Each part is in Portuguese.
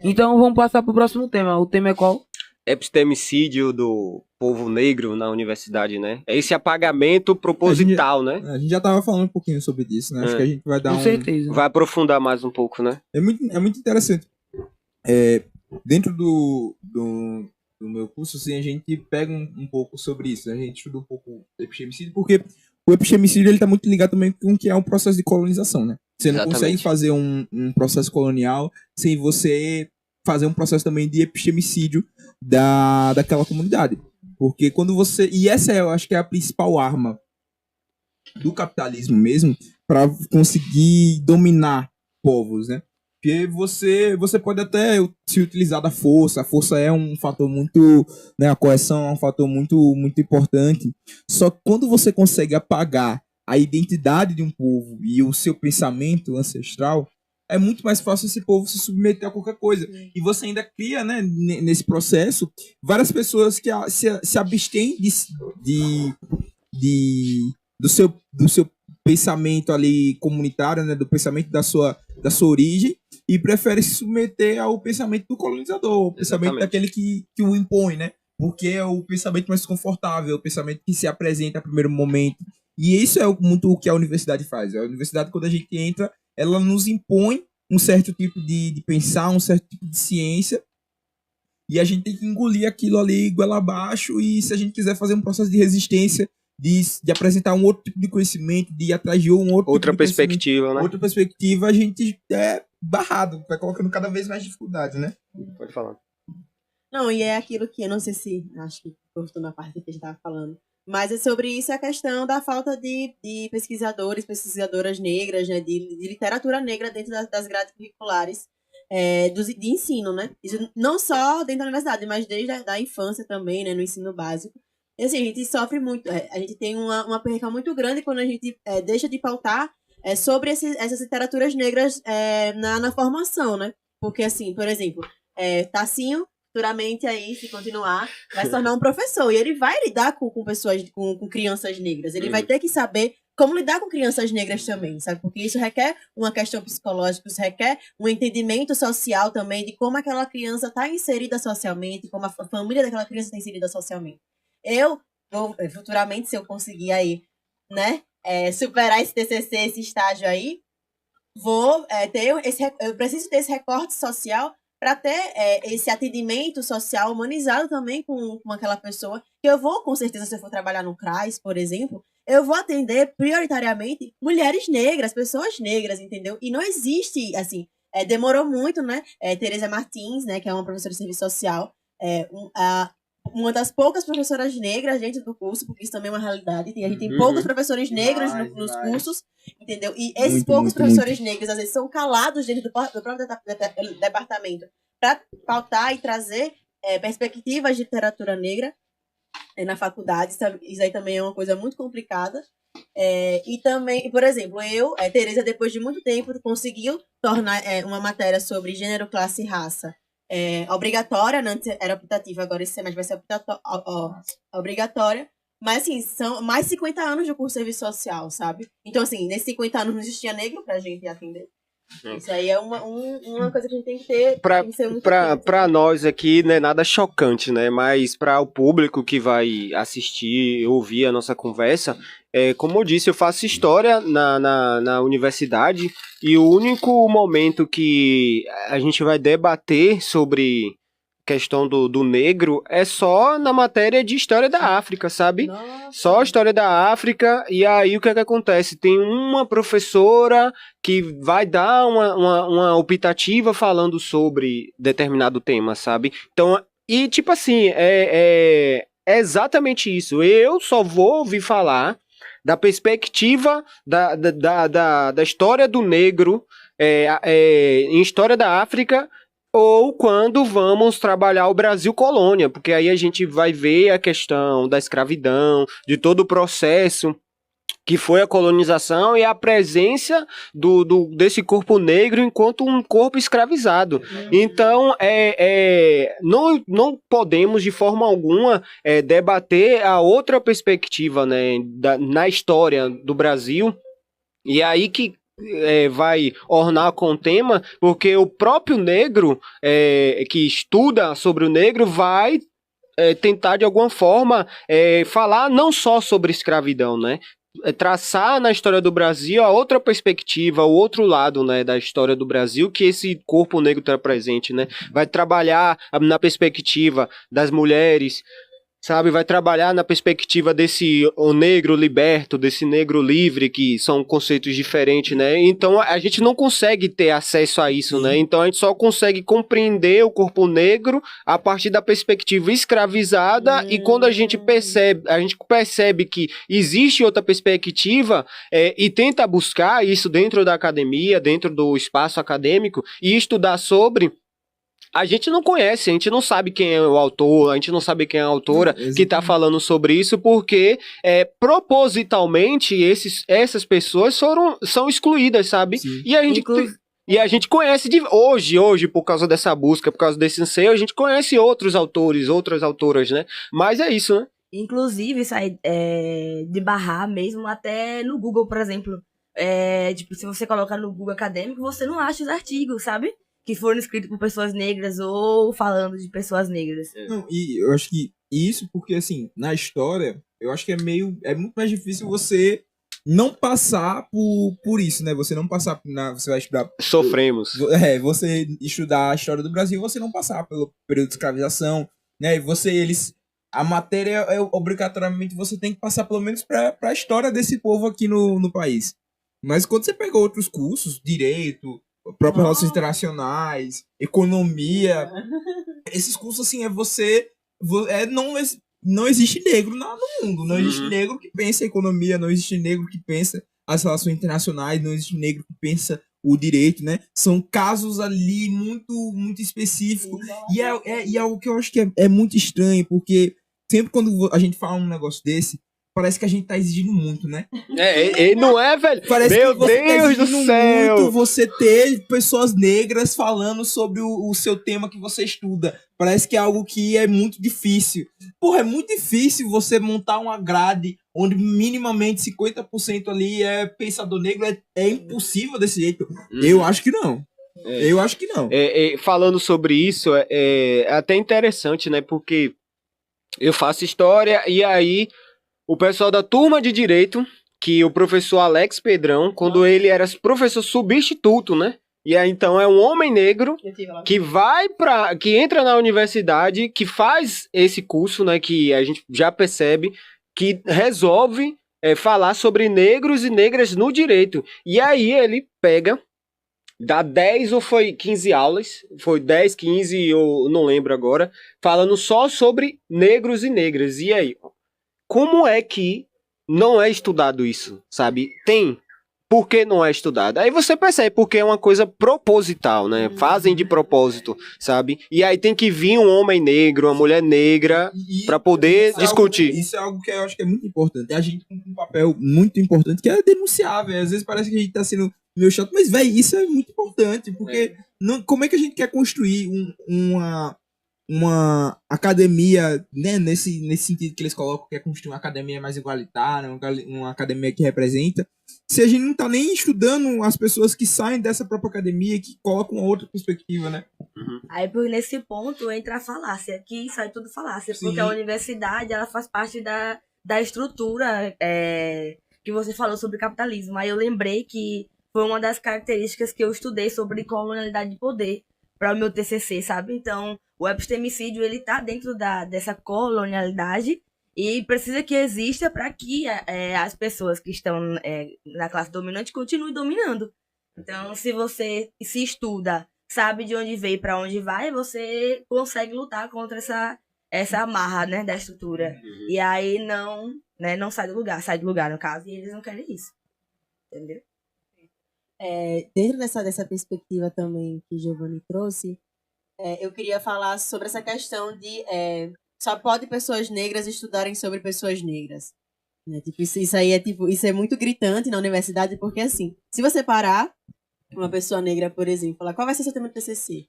Então vamos passar pro próximo tema. O tema é qual? Epistemicídio do povo negro na universidade, né? É esse apagamento proposital, né? A gente já tava falando um pouquinho sobre isso, né? Acho que a gente vai dar Com certeza. Vai aprofundar mais um pouco, né? É muito interessante. Dentro do meu curso, assim, a gente pega um pouco sobre isso, né? A gente estuda um pouco o epistemicídio, porque o epistemicídio ele tá muito ligado também com o que é um processo de colonização, né? Você não consegue fazer um processo colonial sem você fazer um processo também de epistemicídio daquela comunidade. Porque quando você... E essa eu acho que é a principal arma do capitalismo mesmo, para conseguir dominar povos, né? Porque você pode até se utilizar da força. A força é um fator muito... Né, a coerção é um fator muito, muito importante. Só que quando você consegue apagar a identidade de um povo e o seu pensamento ancestral, é muito mais fácil esse povo se submeter a qualquer coisa. E você ainda cria, né, nesse processo, várias pessoas que se abstêm do seu pensamento ali comunitário, né, do pensamento da sua origem, e prefere se submeter ao pensamento do colonizador, o pensamento daquele que o impõe, né? Porque é o pensamento mais confortável, é o pensamento que se apresenta a primeiro momento. E isso é muito o que a universidade faz. A universidade, quando a gente entra, ela nos impõe um certo tipo de pensar, um certo tipo de ciência, e a gente tem que engolir aquilo ali goela abaixo, e se a gente quiser fazer um processo de resistência, de apresentar um outro tipo de conhecimento, de ir atrás de outra perspectiva, né? Outra perspectiva, a gente é barrado, vai colocando cada vez mais dificuldade, né? Pode falar. Não, e é aquilo que eu não sei se, acho que cortou na parte que a gente estava falando, mas é sobre isso a questão da falta de pesquisadores, pesquisadoras negras, né, de literatura negra dentro das grades curriculares de ensino, né? Isso não só dentro da universidade, mas desde a infância também, né, no ensino básico. E assim, a gente sofre muito, a gente tem uma perca muito grande quando a gente deixa de pautar sobre essas literaturas negras na formação, né? Porque, assim, por exemplo, Tassinho, futuramente aí, se continuar, vai se tornar um professor, e ele vai lidar com pessoas, com crianças negras, ele vai ter que saber como lidar com crianças negras também, sabe? Porque isso requer uma questão psicológica, isso requer um entendimento social também de como aquela criança está inserida socialmente, como a família daquela criança está inserida socialmente. Eu vou, futuramente, se eu conseguir aí, né, superar esse TCC, esse estágio aí, vou eu preciso ter esse recorte social para ter esse atendimento social humanizado também com aquela pessoa, que eu vou, com certeza, se eu for trabalhar no CRAS, por exemplo, eu vou atender prioritariamente mulheres negras, pessoas negras, entendeu? E não existe, assim, demorou muito, né? Tereza Martins, né, que é uma professora de serviço social, uma das poucas professoras negras dentro do curso, porque isso também é uma realidade. A gente tem poucos professores negros nos cursos, entendeu? E esses poucos professores negros, às vezes, são calados dentro do próprio departamento para pautar e trazer perspectivas de literatura negra na faculdade. Isso aí também é uma coisa muito complicada. E também, por exemplo, Tereza, depois de muito tempo, conseguiu tornar uma matéria sobre gênero, classe e raça obrigatória, antes era optativa, agora esse semestre vai ser obrigatória, mas assim, são mais de 50 anos de curso de serviço social, sabe? Então assim, nesses 50 anos não existia negro pra gente atender. Isso aí é uma coisa que a gente tem que ter. Pra nós aqui não é nada chocante, né? Mas para o público que vai assistir, ouvir a nossa conversa, como eu disse, eu faço história na universidade, e o único momento que a gente vai debater sobre questão do negro é só na matéria de história da África, sabe? Nossa. Só história da África. E aí o que acontece? Tem uma professora que vai dar uma optativa falando sobre determinado tema, sabe? Então, e tipo assim, é exatamente isso. Eu só vou ouvir falar da perspectiva da história do negro em história da África, ou quando vamos trabalhar o Brasil colônia, porque aí a gente vai ver a questão da escravidão, de todo o processo que foi a colonização e a presença desse corpo negro enquanto um corpo escravizado. Então, não podemos de forma alguma debater a outra perspectiva, né, na história do Brasil. E aí que vai ornar com o tema, porque o próprio negro que estuda sobre o negro vai tentar de alguma forma falar não só sobre escravidão, né? Traçar na história do Brasil a outra perspectiva, o outro lado, né, da história do Brasil que esse corpo negro está presente, né? Vai trabalhar na perspectiva das mulheres, sabe, vai trabalhar na perspectiva desse o negro liberto, desse negro livre, que são conceitos diferentes, né? Então a gente não consegue ter acesso a isso, né? Então a gente só consegue compreender o corpo negro a partir da perspectiva escravizada e quando a gente percebe que existe outra perspectiva e tenta buscar isso dentro da academia, dentro do espaço acadêmico e estudar sobre. A gente não conhece, a gente não sabe quem é o autor, a gente não sabe quem é a autora que está falando sobre isso, porque propositalmente essas pessoas são excluídas, sabe? Sim. E a gente conhece hoje, por causa dessa busca, por causa desse anseio, a gente conhece outros autores, outras autoras, né? Mas é isso, né? Inclusive, isso aí de barrar mesmo, até no Google, por exemplo. Tipo, se você colocar no Google acadêmico, você não acha os artigos, sabe? Que foram escritos por pessoas negras ou falando de pessoas negras. Não, e eu acho que isso porque, assim, na história, eu acho que é muito mais difícil você não passar por isso, né? Você não passar você vai estudar... Sofremos. Você estudar a história do Brasil, você não passar pelo período de escravização, né? A matéria, obrigatoriamente, você tem que passar pelo menos para a história desse povo aqui no país. Mas quando você pega outros cursos, direito, próprias relações internacionais, economia, esses cursos, assim, não existe negro no mundo, não existe negro que pensa a economia, não existe negro que pensa as relações internacionais, não existe negro que pensa o direito, né? São casos ali muito, muito específicos, e é algo que eu acho que é muito estranho, porque sempre quando a gente fala um negócio desse, parece que a gente tá exigindo muito, né? Não é, velho? Parece Meu que você Deus tá do exigindo céu! muito você ter pessoas negras falando sobre o seu tema que você estuda. Parece que é algo que é muito difícil. Porra, é muito difícil você montar uma grade onde minimamente 50% ali é pensador negro. É impossível desse jeito. Eu acho que não. Eu acho que não. Falando sobre isso, é até interessante, né? Porque eu faço história e aí o pessoal da turma de direito, que o professor Alex Pedrão, quando ele era professor substituto, né? E aí, então é um homem negro que entra na universidade, que faz esse curso, né? Que a gente já percebe que resolve falar sobre negros e negras no direito. E aí ele dá 10 ou foi 15 aulas, foi 10, 15, eu não lembro agora, falando só sobre negros e negras. E aí, como é que não é estudado isso, sabe? Por que não é estudado? Aí você percebe porque é uma coisa proposital, né? Fazem de propósito, sabe? E aí tem que vir um homem negro, uma mulher negra, para poder discutir. Isso é algo que eu acho que é muito importante. A gente tem um papel muito importante que é denunciar, velho. Às vezes parece que a gente tá sendo meio chato, mas, velho, isso é muito importante, porque como é que a gente quer construir uma academia, né, nesse sentido que eles colocam, que é construir uma academia mais igualitária, uma academia que representa, se a gente não tá nem estudando as pessoas que saem dessa própria academia, que colocam uma outra perspectiva, né? Aí, nesse ponto, entra a falácia, que sai tudo falácia, Sim. porque a universidade, ela faz parte da estrutura que você falou sobre capitalismo. Aí eu lembrei que foi uma das características que eu estudei sobre colonialidade de poder para o meu TCC, sabe? Então, o epistemicídio, ele tá dentro dessa colonialidade e precisa que exista para que as pessoas que estão na classe dominante continuem dominando. Então, se você se estuda, sabe de onde veio e para onde vai, você consegue lutar contra essa amarra, né, da estrutura. E aí não sai do lugar, no caso, e eles não querem isso. Entendeu? Dentro dessa perspectiva também que Giovanni trouxe, eu queria falar sobre essa questão de só pode pessoas negras estudarem sobre pessoas negras. Né? Tipo, isso é muito gritante na universidade, porque assim, se você parar uma pessoa negra, por exemplo, falar qual vai ser seu tema de TCC,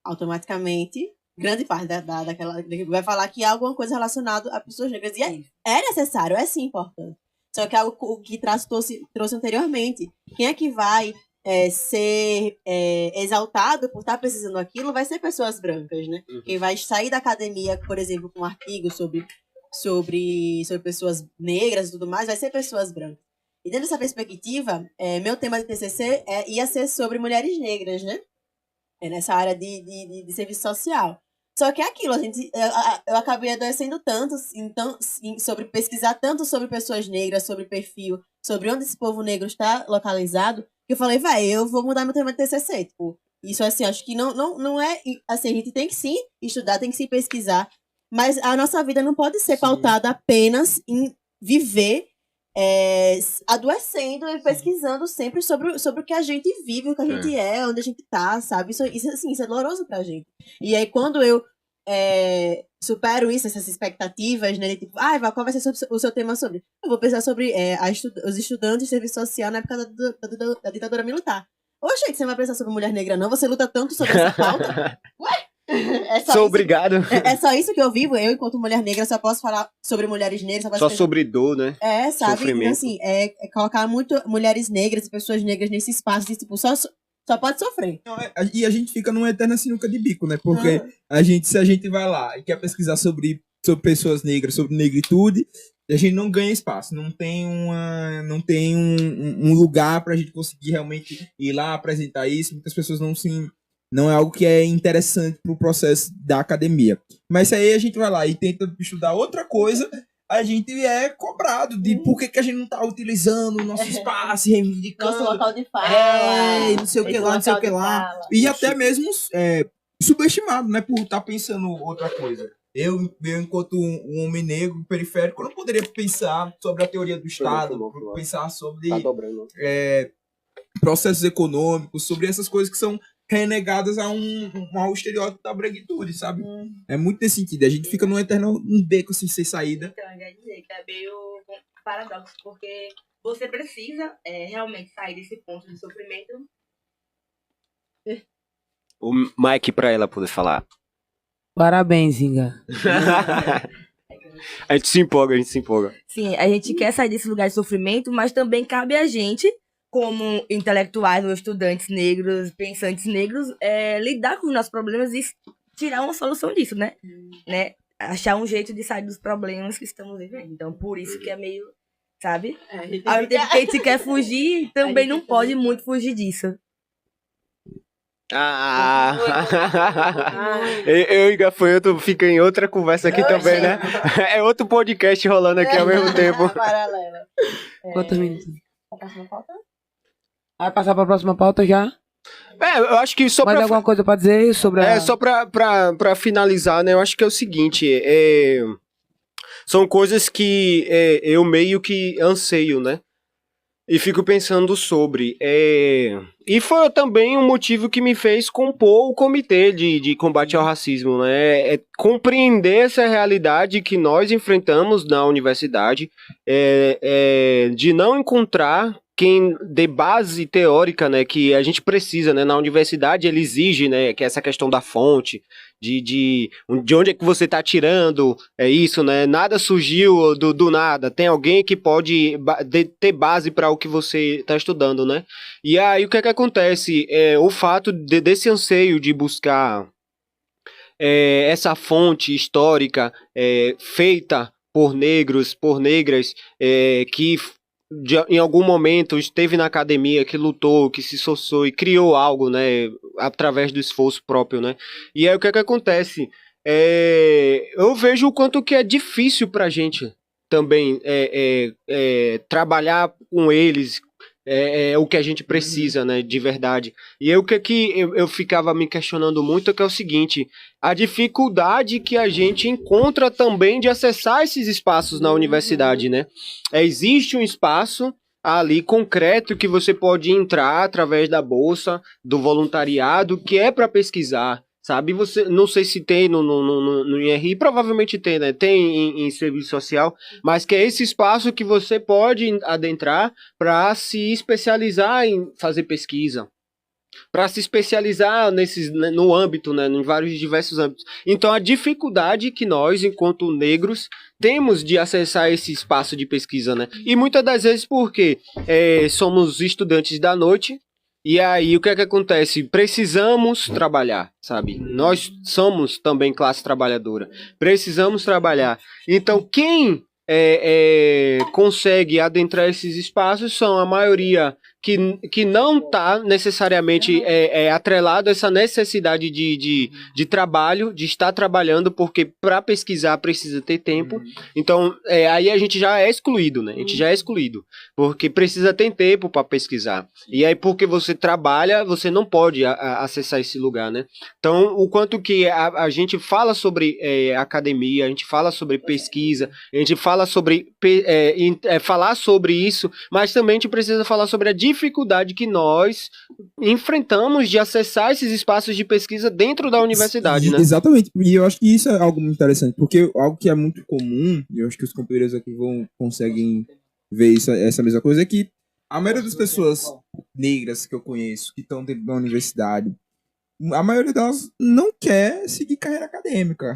automaticamente grande parte daquela vai falar que há alguma coisa relacionada a pessoas negras. E é necessário, é sim importante. Só que é algo o que trouxe anteriormente. Quem é que vai ser exaltado por estar precisando daquilo vai ser pessoas brancas, né? Quem vai sair da academia, por exemplo, com um artigo sobre pessoas negras e tudo mais, vai ser pessoas brancas. E dentro dessa perspectiva, meu tema de TCC ia ser sobre mulheres negras, né? Nessa área de serviço social. Só que é aquilo, eu acabei adoecendo tanto, então, sobre pesquisar tanto sobre pessoas negras, sobre perfil, sobre onde esse povo negro está localizado, que eu falei, eu vou mudar meu tema de TCC. Tipo, isso, assim, acho que não é... Assim, a gente tem que sim estudar, tem que sim pesquisar, mas a nossa vida não pode ser pautada apenas em viver adoecendo e pesquisando sempre sobre o que a gente vive, o que a gente onde a gente tá, sabe? Isso, assim, isso é doloroso pra gente. E aí, quando eu supero isso, essas expectativas, né? De tipo, qual vai ser o seu tema sobre? Eu vou pensar sobre os estudantes de serviço social na época da ditadura militar. Oxe, você não vai pensar sobre mulher negra, não? Você luta tanto sobre essa pauta? Ué? Sou obrigado. É só isso que eu vivo. Eu, enquanto mulher negra, só posso falar sobre mulheres negras. Só sobre dor, né? Sabe? Sofrimento. Então, assim, colocar muito mulheres negras e pessoas negras nesse espaço de, tipo, só pode sofrer. E a gente fica numa eterna sinuca de bico, né? Porque se a gente vai lá e quer pesquisar sobre pessoas negras, sobre negritude, a gente não ganha espaço. Não tem um lugar pra gente conseguir realmente ir lá apresentar isso. Muitas pessoas não é algo que é interessante pro processo da academia. Mas se aí a gente vai lá e tenta estudar outra coisa, a gente é cobrado de por que a gente não tá utilizando o nosso espaço, reivindicando. Nosso local de fala. Não sei o que lá, não sei o que lá. E até mesmo subestimado, né? Por estar pensando outra coisa. Eu enquanto um homem negro periférico, eu não poderia pensar sobre a teoria do Estado, pensar sobre processos econômicos, sobre essas coisas que são renegadas a um estereótipo da branquitude, sabe? É muito nesse sentido. A gente fica num eterno beco assim, sem saída. Então, quer dizer que é meio paradoxo, porque você precisa realmente sair desse ponto de sofrimento. O Mike pra ela poder falar. Parabéns, Inga. A gente se empolga. Sim, a gente quer sair desse lugar de sofrimento, mas também cabe a gente, como intelectuais ou estudantes negros, pensantes negros, lidar com os nossos problemas e tirar uma solução disso, né? Achar um jeito de sair dos problemas que estamos vivendo. Então, por isso que é meio, sabe? Ao mesmo tempo que a gente quer fugir, também não pode muito fugir disso. Eu e Gafanhoto fica em outra conversa aqui também, né? É outro podcast rolando aqui ao mesmo tempo. Paralela. Quantos minutos? A próxima pauta? Vai passar pra próxima pauta já? Eu acho que só Mais alguma coisa pra dizer sobre só pra finalizar, né? Eu acho que é o seguinte, são coisas que eu meio que anseio, né? E fico pensando sobre. E foi também um motivo que me fez compor o comitê de combate ao racismo, né? Compreender essa realidade que nós enfrentamos na universidade, de não encontrar quem dê base teórica, né, que a gente precisa, né, na universidade ele exige, né, que é essa questão da fonte, de onde é que você está tirando, isso, né, nada surgiu do nada, tem alguém que pode ter base para o que você está estudando, né, e aí o que é que acontece, o fato desse anseio de buscar essa fonte histórica feita por negros, por negras, que em algum momento esteve na academia, que lutou, que se esforçou e criou algo, né, através do esforço próprio, né, e aí o que é que acontece? Eu vejo o quanto que é difícil pra gente também trabalhar com eles, o que a gente precisa, né, de verdade. E aí, o que eu ficava me questionando muito é que é o seguinte, a dificuldade que a gente encontra também de acessar esses espaços na universidade, né? Existe um espaço ali concreto que você pode entrar através da bolsa, do voluntariado, que é para pesquisar, sabe? Você, não sei se tem no IRI, provavelmente tem, né? Tem em serviço social, mas que é esse espaço que você pode adentrar para se especializar em fazer pesquisa. para se especializar no âmbito, né, em vários diversos âmbitos. Então, a dificuldade que nós, enquanto negros, temos de acessar esse espaço de pesquisa, né? E muitas das vezes porque somos estudantes da noite, e aí o que é que acontece? Precisamos trabalhar, sabe? Nós somos também classe trabalhadora, precisamos trabalhar. Então, quem consegue adentrar esses espaços são a maioria que não está necessariamente atrelado a essa necessidade de trabalho, de estar trabalhando, porque para pesquisar precisa ter tempo. Então, aí a gente já é excluído, né? A gente já é excluído, porque precisa ter tempo para pesquisar. E aí, porque você trabalha, você não pode acessar esse lugar, né? Então, o quanto que a gente fala sobre academia, a gente fala sobre pesquisa, a gente fala sobre falar sobre isso, mas também a gente precisa falar sobre a dificuldade que nós enfrentamos de acessar esses espaços de pesquisa dentro da universidade, né? Exatamente, e eu acho que isso é algo muito interessante, porque algo que é muito comum, e eu acho que os companheiros aqui conseguem ver essa mesma coisa, é que a maioria das pessoas negras que eu conheço, que estão dentro da universidade, a maioria delas não quer seguir carreira acadêmica,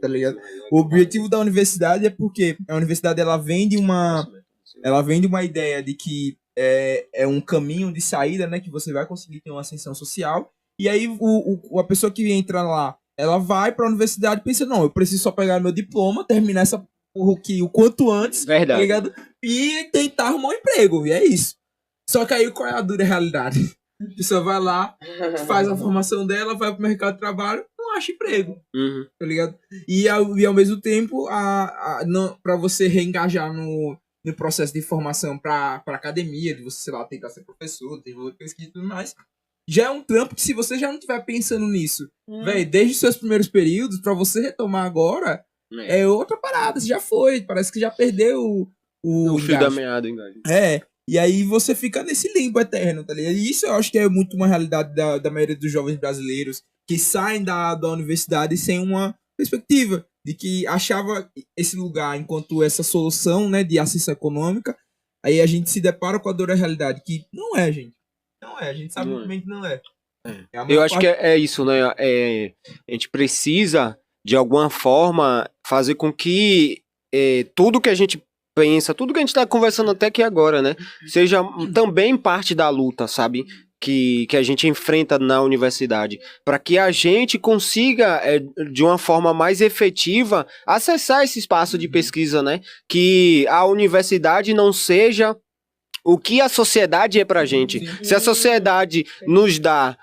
tá ligado? O objetivo da universidade é porque a universidade ela vende uma ideia de que é um caminho de saída, né, que você vai conseguir ter uma ascensão social, e aí a pessoa que entra lá, ela vai para a universidade e pensa, não, eu preciso só pegar meu diploma, terminar essa porra aqui o quanto antes, Verdade. tá ligado? E tentar arrumar um emprego, e é isso. Só que aí qual é a dura realidade? A pessoa vai lá, faz a formação dela, vai pro mercado de trabalho, não acha emprego, tá ligado? E ao mesmo tempo, para você reengajar no processo de formação para academia, de você, sei lá, tentar ser professor, desenvolver pesquisa e tudo mais, já é um trampo que se você já não estiver pensando nisso, velho, desde os seus primeiros períodos, para você retomar agora, é outra parada, você já foi, parece que já perdeu o fio da meada, engajo. E aí você fica nesse limbo eterno, tá ligado? E isso eu acho que é muito uma realidade da maioria dos jovens brasileiros que saem da universidade sem uma perspectiva de que achava esse lugar enquanto essa solução, né, de assistência econômica. Aí a gente se depara com a dura realidade que não é, gente. Não é, a gente sabe muito bem que não é. Eu acho que é isso, né? A gente precisa, de alguma forma, fazer com que tudo que a gente pensa, tudo que a gente está conversando até aqui agora, né, seja também parte da luta, sabe? Que a gente enfrenta na universidade, para que a gente consiga, de uma forma mais efetiva, acessar esse espaço de pesquisa, né? Que a universidade não seja o que a sociedade é pra gente. Se a sociedade nos dá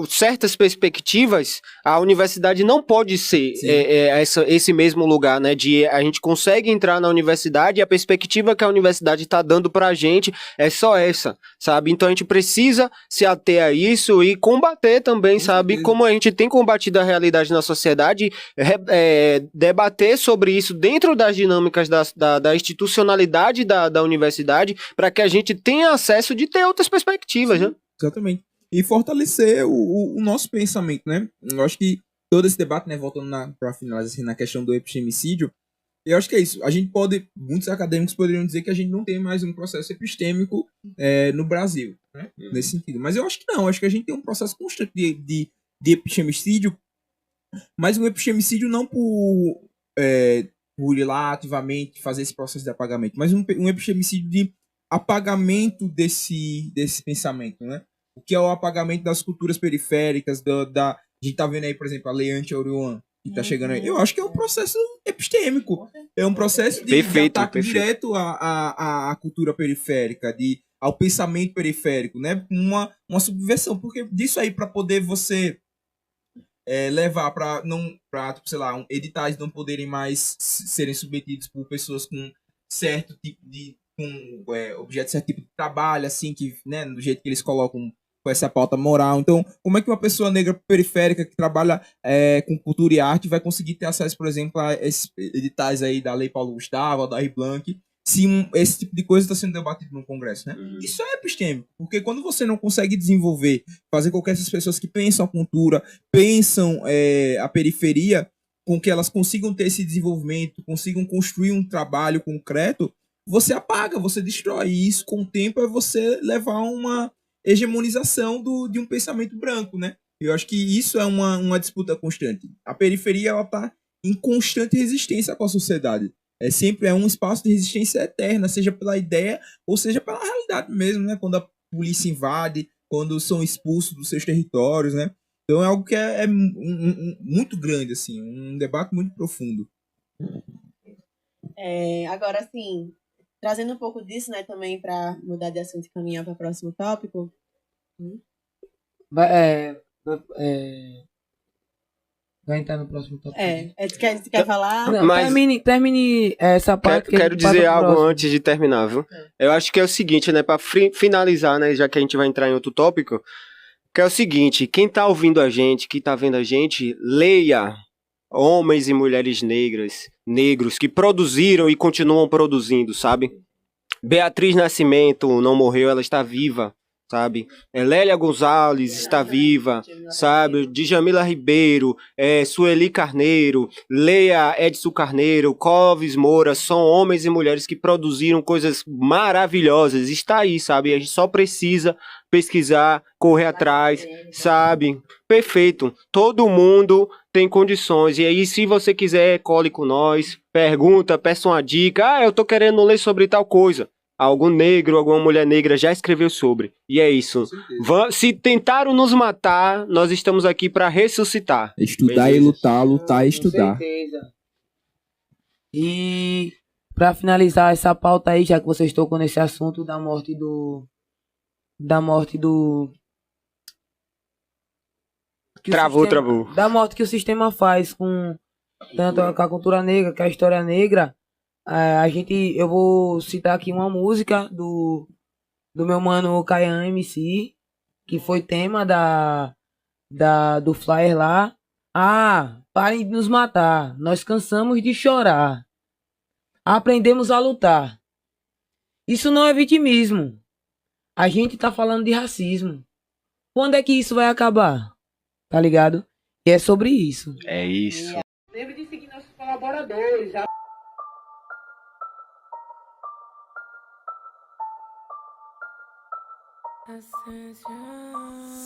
certas perspectivas, a universidade não pode ser esse mesmo lugar, né? De a gente consegue entrar na universidade e a perspectiva que a universidade está dando pra gente é só essa, sabe? Então a gente precisa se ater a isso e combater também, sabe? Como a gente tem combatido a realidade na sociedade, debater sobre isso dentro das dinâmicas da institucionalidade da universidade, para que a gente tenha acesso de ter outras perspectivas, né? Exatamente. E fortalecer o nosso pensamento, né? Eu acho que todo esse debate, né, voltando para finalizar assim, na questão do epistemicídio, eu acho que é isso. A gente muitos acadêmicos poderiam dizer que a gente não tem mais um processo epistêmico no Brasil, né? Nesse sentido. Mas eu acho que não. Eu acho que a gente tem um processo constante de epistemicídio, mas um epistemicídio não por ir lá ativamente fazer esse processo de apagamento, mas um epistemicídio de apagamento desse pensamento, né? O que é o apagamento das culturas periféricas, a gente tá vendo aí, por exemplo, a Lei Anti-Oruan, que tá chegando aí. Eu acho que é um processo epistêmico. É um processo de ataque direto à cultura periférica, ao pensamento periférico, né? Uma subversão, porque disso aí, para poder você levar para tipo, sei lá, editais não poderem mais serem submetidos por pessoas com certo tipo de objeto, certo tipo de trabalho, assim, que, né, do jeito que eles colocam com essa pauta moral. Então, como é que uma pessoa negra periférica que trabalha com cultura e arte vai conseguir ter acesso, por exemplo, a esses editais aí da Lei Paulo Gustavo, da Aldir Blanc, se esse tipo de coisa está sendo debatido no Congresso, né? Isso é epistêmico, porque quando você não consegue desenvolver, fazer com que essas pessoas que pensam a cultura, pensam a periferia, com que elas consigam ter esse desenvolvimento, consigam construir um trabalho concreto, você apaga, você destrói. E isso, com o tempo, é você levar uma hegemonização de um pensamento branco, né? Eu acho que isso é uma disputa constante. A periferia, ela tá em constante resistência com a sociedade. Sempre um espaço de resistência eterna, seja pela ideia ou seja pela realidade mesmo, né? Quando a polícia invade, quando são expulsos dos seus territórios, né? Então é algo que é muito grande, assim, um debate muito profundo. Agora, assim, trazendo um pouco disso, né, também para mudar de assunto e caminhar para o próximo tópico. Vai entrar no próximo tópico. Tu quer falar? Não, Mas- termine essa parte. que a Quero gente passa dizer pro algo próximo. antes de terminar, viu? Eu acho que é o seguinte, né? Pra finalizar, né? Já que a gente vai entrar em outro tópico, que é o seguinte: quem tá ouvindo a gente, que tá vendo a gente, leia homens e mulheres negros que produziram e continuam produzindo, sabe? Beatriz Nascimento não morreu, ela está viva, sabe? Lélia Gonzalez está viva, sabe? Djamila Ribeiro, Sueli Carneiro, Leia Edson Carneiro, Clóvis Moura, são homens e mulheres que produziram coisas maravilhosas. Está aí, sabe? A gente só precisa pesquisar, correr atrás, sabe? Perfeito. Todo mundo tem condições. E aí, se você quiser, cole com nós, pergunta, peça uma dica. Eu tô querendo ler sobre tal coisa. Algum negro, alguma mulher negra já escreveu sobre. E é isso. Se tentaram nos matar, nós estamos aqui para ressuscitar. Estudar Beleza. e lutar, lutar e Com estudar. certeza. E pra finalizar essa pauta aí, já que vocês tocam nesse assunto da morte do que o Travou, sistema- travou. Da morte que o sistema faz com tanto com a cultura negra, com a história negra. Eu vou citar aqui uma música do meu mano Caian MC, que foi tema do flyer lá. Parem de nos matar, nós cansamos de chorar. Aprendemos a lutar. Isso não é vitimismo. A gente tá falando de racismo. Quando é que isso vai acabar? Tá ligado? E é sobre isso. É isso. Lembre de seguir nossos colaboradores. Ascension.